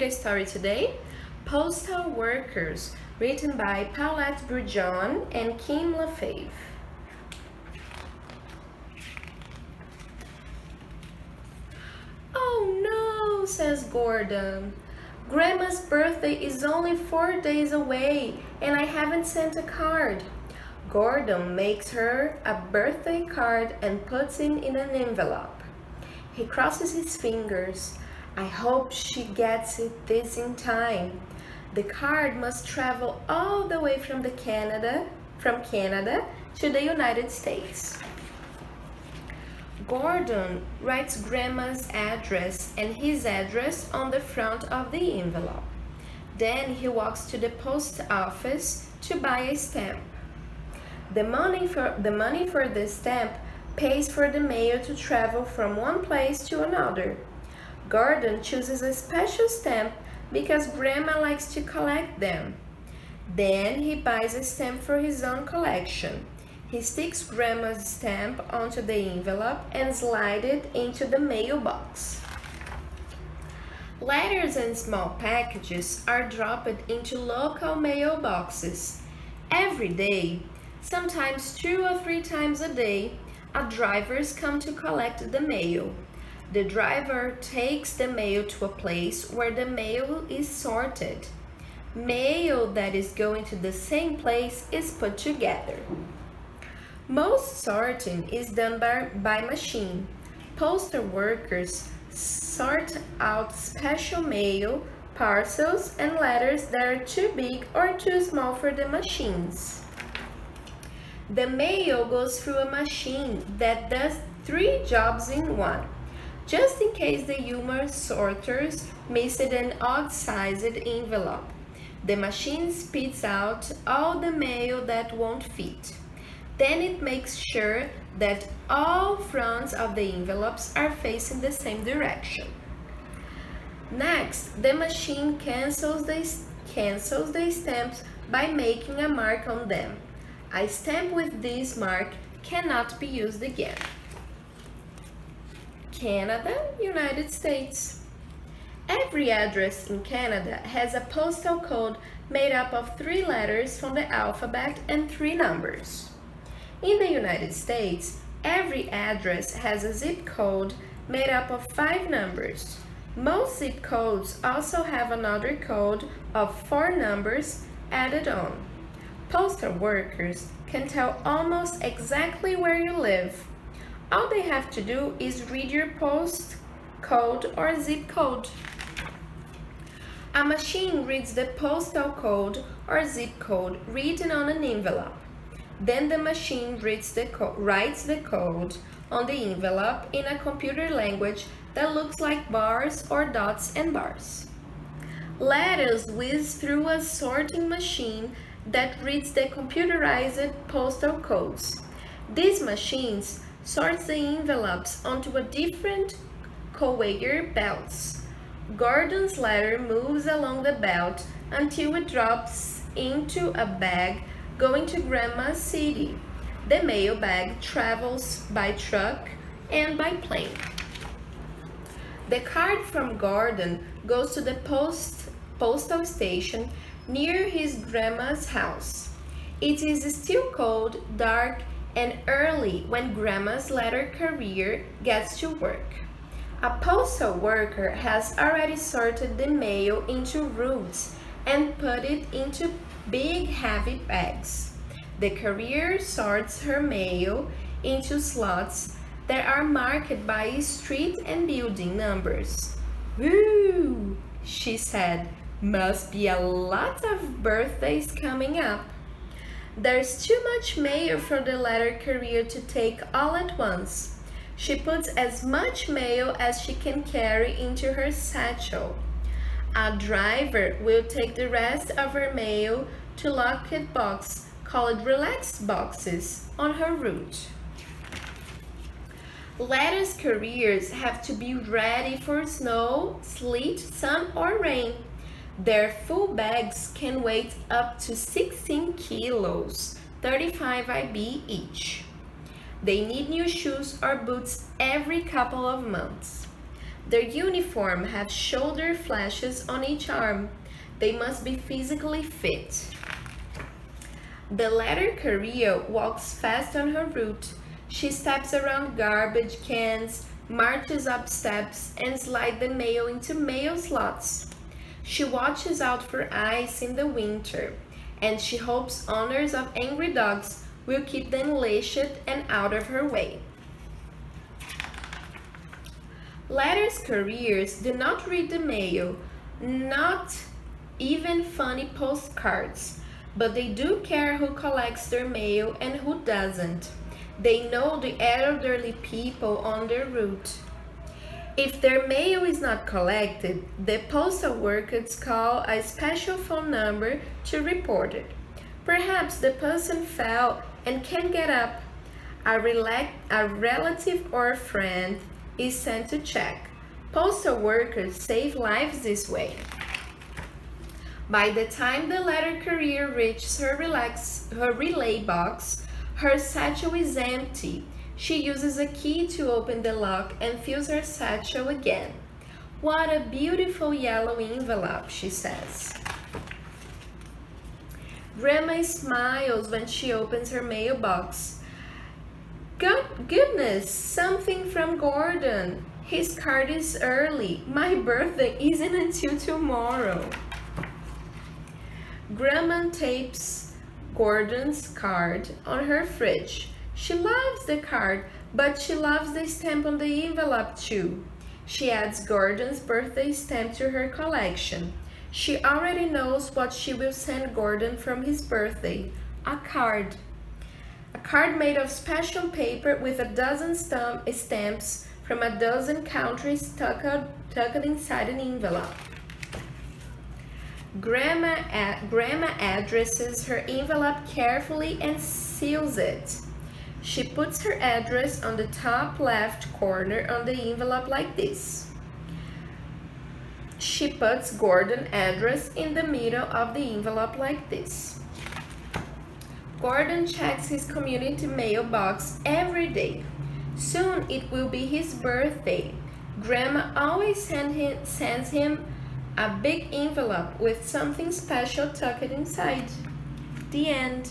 read a story today? Postal Workers, written by Paulette Bourgeon and Kim Lefebvre. Oh no, says Gordon. Grandma's birthday is only 4 days away and I haven't sent a card. Gordon makes her a birthday card and puts it in an envelope. He crosses his fingers. I hope she gets this in time. The card must travel all the way from Canada to the United States. Gordon writes Grandma's address and his address on the front of the envelope. Then he walks to the post office to buy a stamp. The money for the stamp pays for the mail to travel from one place to another. Gordon chooses a special stamp because Grandma likes to collect them. Then he buys a stamp for his own collection. He sticks Grandma's stamp onto the envelope and slides it into the mailbox. Letters and small packages are dropped into local mailboxes. Every day, sometimes 2 or 3 times a day, drivers come to collect the mail. The driver takes the mail to a place where the mail is sorted. Mail that is going to the same place is put together. Most sorting is done by machine. Postal workers sort out special mail, parcels, and letters that are too big or too small for the machines. The mail goes through a machine that does 3 jobs in one. Just in case the humor sorters missed an odd-sized envelope, the machine spits out all the mail that won't fit. Then it makes sure that all fronts of the envelopes are facing the same direction. Next, the machine cancels the stamps by making a mark on them. A stamp with this mark cannot be used again. Canada, United States. Every address in Canada has a postal code made up of 3 letters from the alphabet and 3 numbers. In the United States, every address has a zip code made up of 5 numbers. Most zip codes also have another code of 4 numbers added on. Postal workers can tell almost exactly where you live. All they have to do is read your post code or zip code. A machine reads the postal code or zip code written on an envelope. Then the machine writes the code on the envelope in a computer language that looks like bars or dots and bars. Letters whiz through a sorting machine that reads the computerized postal codes. These machines sort the envelopes onto a different conveyor belts. Gordon's letter moves along the belt until it drops into a bag going to Grandma's city. The mail bag travels by truck and by plane. The card from Gordon goes to the postal station near his grandma's house. It is still cold, dark, and early when Grandma's letter carrier gets to work. A postal worker has already sorted the mail into routes and put it into big heavy bags. The courier sorts her mail into slots that are marked by street and building numbers. "Woo!" she said. "Must be a lot of birthdays coming up." There's too much mail for the letter carrier to take all at once. She puts as much mail as she can carry into her satchel. A driver will take the rest of her mail to locked box called relax boxes on her route. Letters carriers have to be ready for snow, sleet, sun, or rain. Their full bags can weigh up to 16 kilos, 35 IB each. They need new shoes or boots every couple of months. Their uniform have shoulder flashes on each arm. They must be physically fit. The letter carrier walks fast on her route. She steps around garbage cans, marches up steps, and slides the mail into mail slots. She watches out for ice in the winter, and she hopes owners of angry dogs will keep them leashed and out of her way. Letters carriers do not read the mail, not even funny postcards, but they do care who collects their mail and who doesn't. They know the elderly people on their route. If their mail is not collected, the postal workers call a special phone number to report it. Perhaps the person fell and can't get up. A relative or a friend is sent to check. Postal workers save lives this way. By the time the letter carrier reaches her relay box, her satchel is empty. She uses a key to open the lock and fills her satchel again. "What a beautiful yellow envelope," she says. Grandma smiles when she opens her mailbox. Goodness, something from Gordon. His card is early. My birthday isn't until tomorrow. Grandma tapes Gordon's card on her fridge. She loves the card, but she loves the stamp on the envelope too. She adds Gordon's birthday stamp to her collection. She already knows what she will send Gordon from his birthday, a card. A card made of special paper with a dozen stamps from a dozen countries tucked inside an envelope. Grandma addresses her envelope carefully and seals it. She puts her address on the top left corner on the envelope like this. She puts Gordon's address in the middle of the envelope like this. Gordon checks his community mailbox every day. Soon it will be his birthday. Grandma always sends him a big envelope with something special tucked inside. The end.